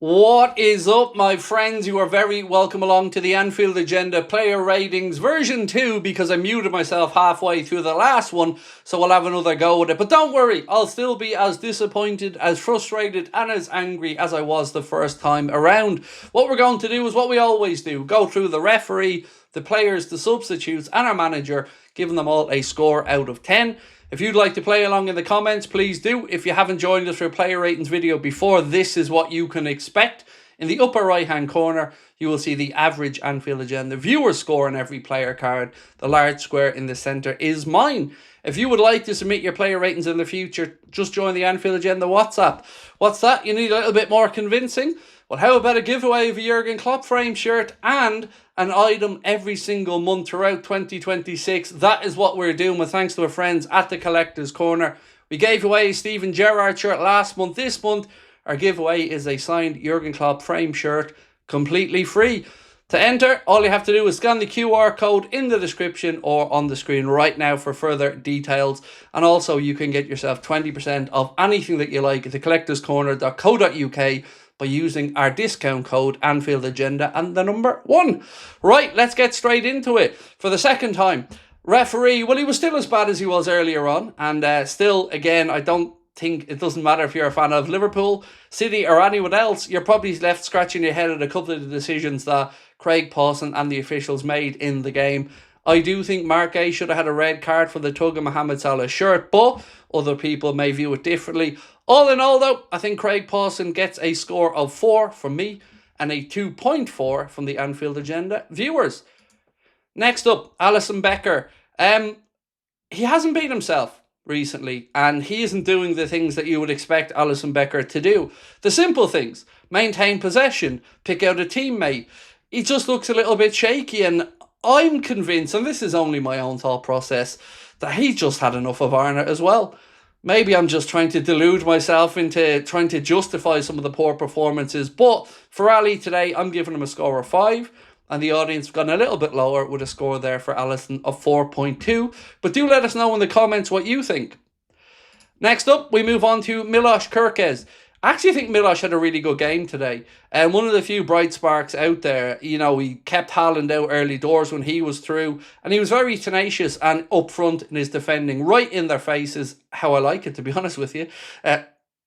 What is up, my friends? You are very welcome along to the Anfield Agenda Player Ratings version 2 because I muted myself halfway through the last one, so I'll have another go at it. But don't worry, I'll still be as disappointed, as frustrated and as angry as I was the first time around. What we're going to do is what we always do. Go through the referee, the players, the substitutes and our manager, giving them all a score out of 10. If you'd like to play along in the comments, please do. If you haven't joined us for a player ratings video before, this is what you can expect. In the upper right hand corner, you will see the average Anfield Agenda viewer score on every player card. The large square in the centre is mine. If you would like to submit your player ratings in the future, just join the Anfield Agenda WhatsApp. What's that? You need a little bit more convincing? Well, how about a giveaway of a Jurgen Klopp frame shirt and an item every single month throughout 2026? That is what we're doing with thanks to our friends at the Collector's Corner. We gave away a Steven Gerrard shirt last month. This month, our giveaway is a signed Jurgen Klopp frame shirt, completely free. To enter, all you have to do is scan the QR code in the description or on the screen right now for further details. And also, you can get yourself 20% off anything that you like at thecollectorscorner.co.uk by using our discount code Anfield Agenda and the number 1. Right, let's get straight into it. For the second time, referee, well, he was still as bad as he was earlier on. And still, again, I don't think it doesn't matter if you're a fan of Liverpool, City or anyone else. You're probably left scratching your head at a couple of the decisions that Craig Houlden and the officials made in the game. I do think Mark A should have had a red card for the tug of Mohamed Salah's shirt, but other people may view it differently. All in all, though, I think Craig Houlden gets a score of 4 from me and a 2.4 from the Anfield Agenda viewers. Next up, Alisson Becker. He hasn't been himself recently, and he isn't doing the things that you would expect Alisson Becker to do. The simple things: maintain possession, pick out a teammate. He just looks a little bit shaky, and I'm convinced, and this is only my own thought process, that he just had enough of Arna as well. Maybe I'm just trying to delude myself into trying to justify some of the poor performances, but for Ali today, I'm giving him a score of 5, and the audience have gone a little bit lower with a score there for Alisson of 4.2. But do let us know in the comments what you think. Next up, we move on to Milos Kerkez. I actually think Milos had a really good game today. And one of the few bright sparks out there. You know, he kept Haaland out early doors when he was through. And he was very tenacious and upfront in his defending. Right in their faces. How I like it, to be honest with you.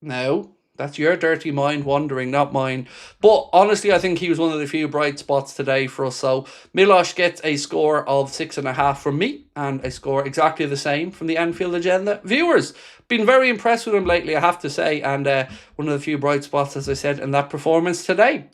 No, that's your dirty mind wandering, not mine. But honestly, I think he was one of the few bright spots today for us. So Milos gets a score of 6.5 from me. And a score exactly the same from the Anfield Agenda viewers. Been very impressed with him lately, I have to say, and one of the few bright spots, as I said, in that performance today.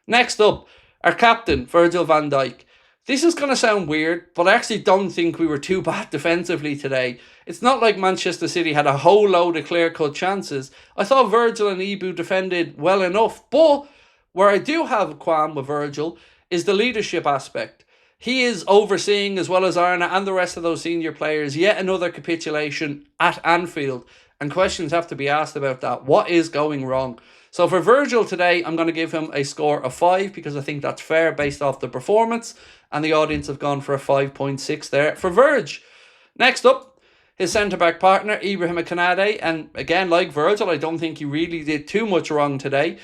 Next up, our captain, Virgil van Dijk. This is going to sound weird, but I actually don't think we were too bad defensively today. It's not like Manchester City had a whole load of clear-cut chances. I thought Virgil and Ibu defended well enough, but where I do have a qualm with Virgil is the leadership aspect. He is overseeing, as well as Arna and the rest of those senior players, yet another capitulation at Anfield. And questions have to be asked about that. What is going wrong? So for Virgil today, I'm going to give him a score of 5 because I think that's fair based off the performance. And the audience have gone for a 5.6 there for Virg. Next up, his centre-back partner, Ibrahim Konate. And again, like Virgil, I don't think he really did too much wrong today.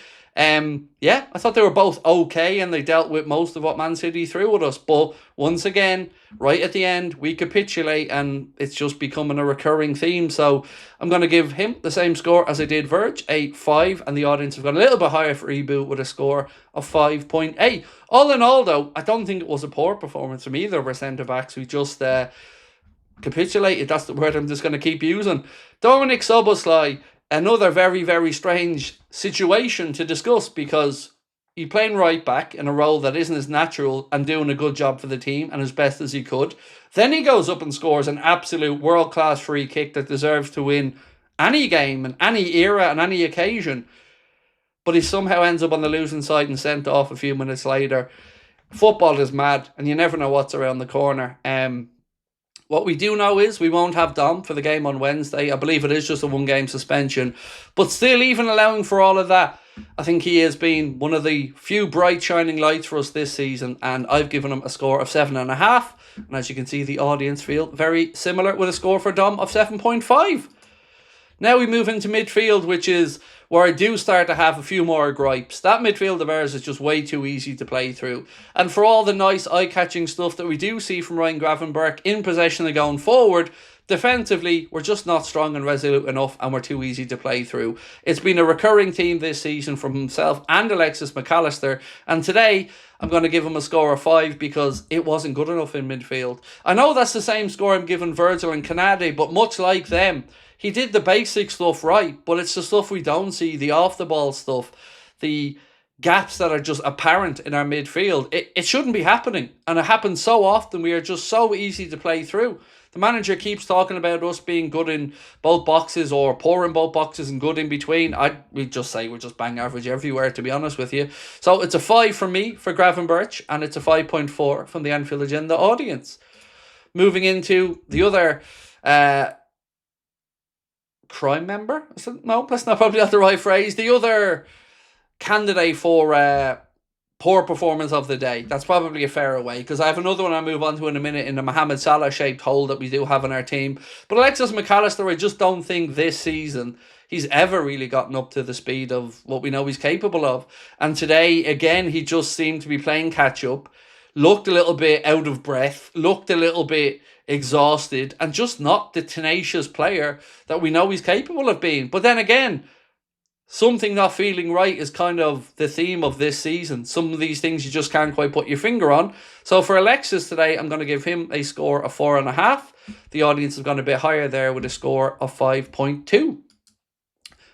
Yeah, I thought they were both okay and they dealt with most of what Man City threw at us. But once again, right at the end, we capitulate and it's just becoming a recurring theme. So I'm going to give him the same score as I did Virg, a 5. And the audience have gone a little bit higher for Ibu with a score of 5.8. All in all, though, I don't think it was a poor performance from either of our centre-backs. We just capitulated. That's the word I'm just going to keep using. Dominic Szoboszlai. Another very, very strange situation to discuss because he's playing right back in a role that isn't as natural and doing a good job for the team and as best as he could. Then he goes up and scores an absolute world-class free kick that deserves to win any game and any era and any occasion. But he somehow ends up on the losing side and sent off a few minutes later. Football is mad and you never know what's around the corner. What we do know is we won't have Dom for the game on Wednesday. I believe it is just a one-game suspension. But still, even allowing for all of that, I think he has been one of the few bright shining lights for us this season. And I've given him a score of 7.5. And as you can see, the audience feel very similar with a score for Dom of 7.5. Now we move into midfield, which is where I do start to have a few more gripes. That midfield of ours is just way too easy to play through. And for all the nice eye-catching stuff that we do see from Ryan Gravenberch in possession and going forward, defensively, we're just not strong and resolute enough, and we're too easy to play through. It's been a recurring theme this season from himself and Alexis McAllister, and today I'm going to give him a score of 5 because it wasn't good enough in midfield. I know that's the same score I'm giving Virgil and Canade, but much like them, he did the basic stuff right, but it's the stuff we don't see, the off-the-ball stuff, the gaps that are just apparent in our midfield. It shouldn't be happening, and it happens so often. We are just so easy to play through. The manager keeps talking about us being good in both boxes or poor in both boxes and good in between. We just say we're just bang average everywhere, to be honest with you. So it's a 5 from me for Gravenberch, and it's a 5.4 from the Anfield Agenda audience. Moving into the other crime member? No, that's probably not the right phrase. The other candidate for poor performance of the day. That's probably a fairer way, because I have another one I'll move on to in a minute in the Mohamed Salah shaped hole that we do have in our team. But Alexis McAllister, I just don't think this season he's ever really gotten up to the speed of what we know he's capable of. And today, again, he just seemed to be playing catch up, looked a little bit out of breath, looked a little bit exhausted, and just not the tenacious player that we know he's capable of being. But then again, something not feeling right is kind of the theme of this season. Some of these things you just can't quite put your finger on. So for Alexis today, I'm going to give him a score of 4.5. The audience has gone a bit higher there with a score of 5.2.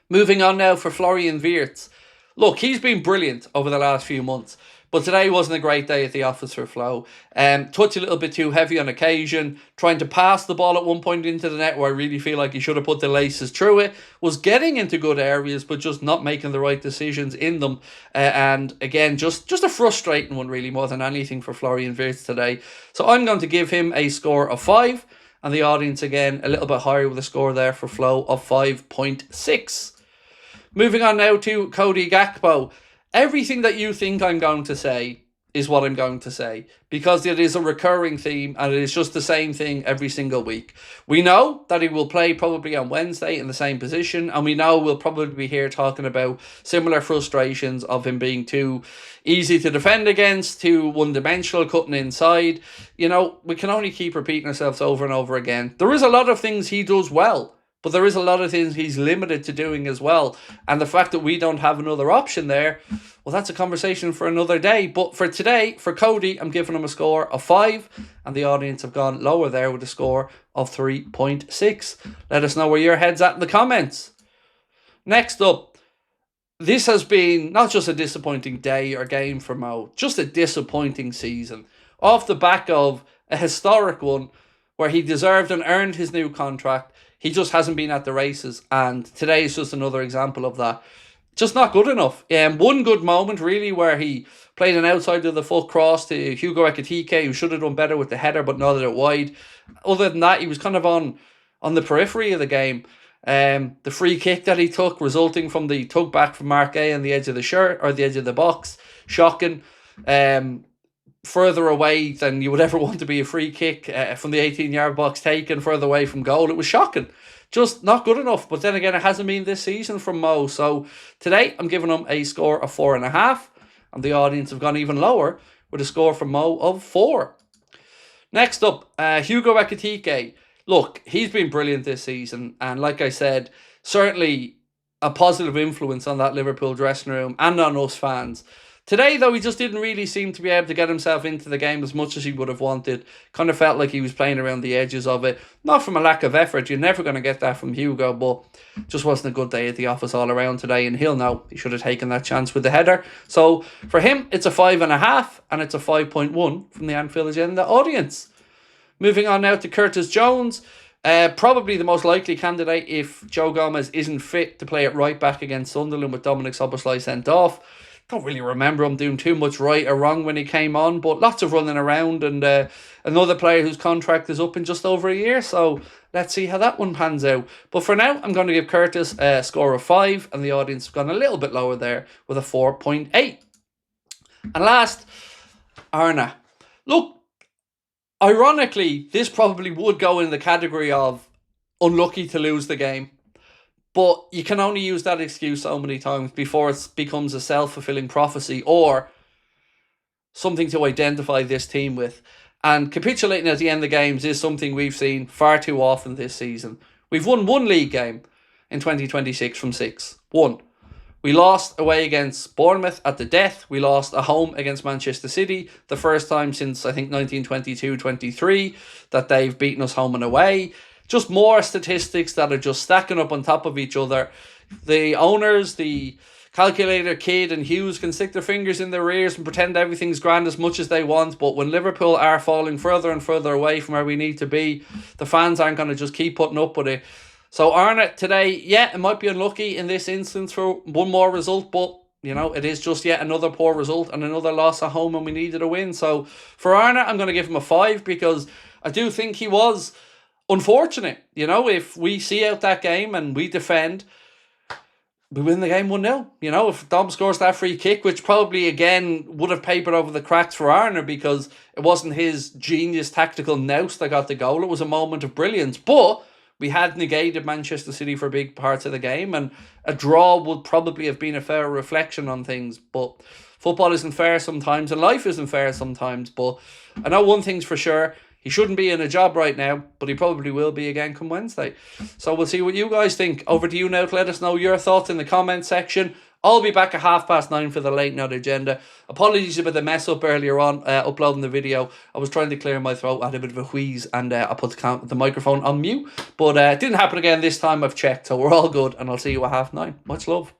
Moving on now for Florian Wirtz. Look, he's been brilliant over the last few months, but today wasn't a great day at the office for Flo. Touch a little bit too heavy on occasion, trying to pass the ball at one point into the net where I really feel like he should have put the laces through it, was getting into good areas but just not making the right decisions in them. And again, just a frustrating one really more than anything for Florian Wirtz today. So I'm going to give him a score of 5, and the audience again a little bit higher with a score there for Flo of 5.6. Moving on now to Cody Gakpo. Everything that you think I'm going to say is what I'm going to say, because it is a recurring theme and it is just the same thing every single week. We know that he will play probably on Wednesday in the same position, and we know we'll probably be here talking about similar frustrations of him being too easy to defend against, too one-dimensional, cutting inside. You know, we can only keep repeating ourselves over and over again. There is a lot of things he does well, but there is a lot of things he's limited to doing as well. And the fact that we don't have another option there, well, that's a conversation for another day. But for today, for Cody, I'm giving him a score of 5. And the audience have gone lower there with a score of 3.6. Let us know where your head's at in the comments. Next up, this has been not just a disappointing day or game for Mo, just a disappointing season. Off the back of a historic one where he deserved and earned his new contract, he just hasn't been at the races, and today is just another example of that. Just not good enough. One good moment, really, where he played an outside of the foot cross to Hugo Ekitike, who should have done better with the header, but nodded it wide. Other than that, he was kind of on the periphery of the game. The free kick that he took, resulting from the tug back from Mark A on the edge of the shirt, or the edge of the box, shocking. Further away than you would ever want to be a free kick from the 18-yard box taken, further away from goal. It was shocking. Just not good enough. But then again, it hasn't been this season from Mo. So today, I'm giving him a score of 4.5. And the audience have gone even lower with a score from Mo of 4. Next up, Hugo Ekitike. Look, he's been brilliant this season. And like I said, certainly a positive influence on that Liverpool dressing room and on us fans. Today, though, he just didn't really seem to be able to get himself into the game as much as he would have wanted. Kind of felt like he was playing around the edges of it. Not from a lack of effort. You're never going to get that from Hugo, but just wasn't a good day at the office all around today, and he'll know he should have taken that chance with the header. So, for him, it's a 5.5, and it's a 5.1 from the Anfield Agenda audience. Moving on now to Curtis Jones. Probably the most likely candidate if Joe Gomez isn't fit to play at right back against Sunderland with Dominic Szoboszlai sent off. Don't really remember him doing too much right or wrong when he came on, but lots of running around, and another player whose contract is up in just over a year, so let's see how that one pans out. But for now, I'm going to give Curtis a score of 5, and the audience have gone a little bit lower there with a 4.8. And last, Arna. Look, ironically, this probably would go in the category of unlucky to lose the game. But you can only use that excuse so many times before it becomes a self-fulfilling prophecy or something to identify this team with. And capitulating at the end of games is something we've seen far too often this season. We've won one league game in 2026 from 6. One. We lost away against Bournemouth at the death. We lost at home against Manchester City. The first time since, I think, 1922-23 that they've beaten us home and away. Just more statistics that are just stacking up on top of each other. The owners, the calculator kid and Hughes can stick their fingers in their ears and pretend everything's grand as much as they want. But when Liverpool are falling further and further away from where we need to be, the fans aren't going to just keep putting up with it. So Arne today, yeah, it might be unlucky in this instance for one more result, but, you know, it is just yet another poor result and another loss at home and we needed a win. So for Arne, I'm going to give him a 5 because I do think he was unfortunate. You know, if we see out that game and we defend, we win the game 1-0. You know, if Dom scores that free kick, which probably, again, would have papered over the cracks for Arne because it wasn't his genius tactical nous that got the goal. It was a moment of brilliance. But we had negated Manchester City for big parts of the game, and a draw would probably have been a fair reflection on things. But football isn't fair sometimes, and life isn't fair sometimes. But I know one thing's for sure. He shouldn't be in a job right now, but he probably will be again come Wednesday. So we'll see what you guys think. Over to you now to let us know your thoughts in the comment section. I'll be back at 9:30 for the late night agenda. Apologies about the mess up earlier on uploading the video. I was trying to clear my throat. I had a bit of a wheeze and I put the microphone on mute. But it didn't happen again this time. I've checked, so we're all good. And I'll see you at 9:30. Much love.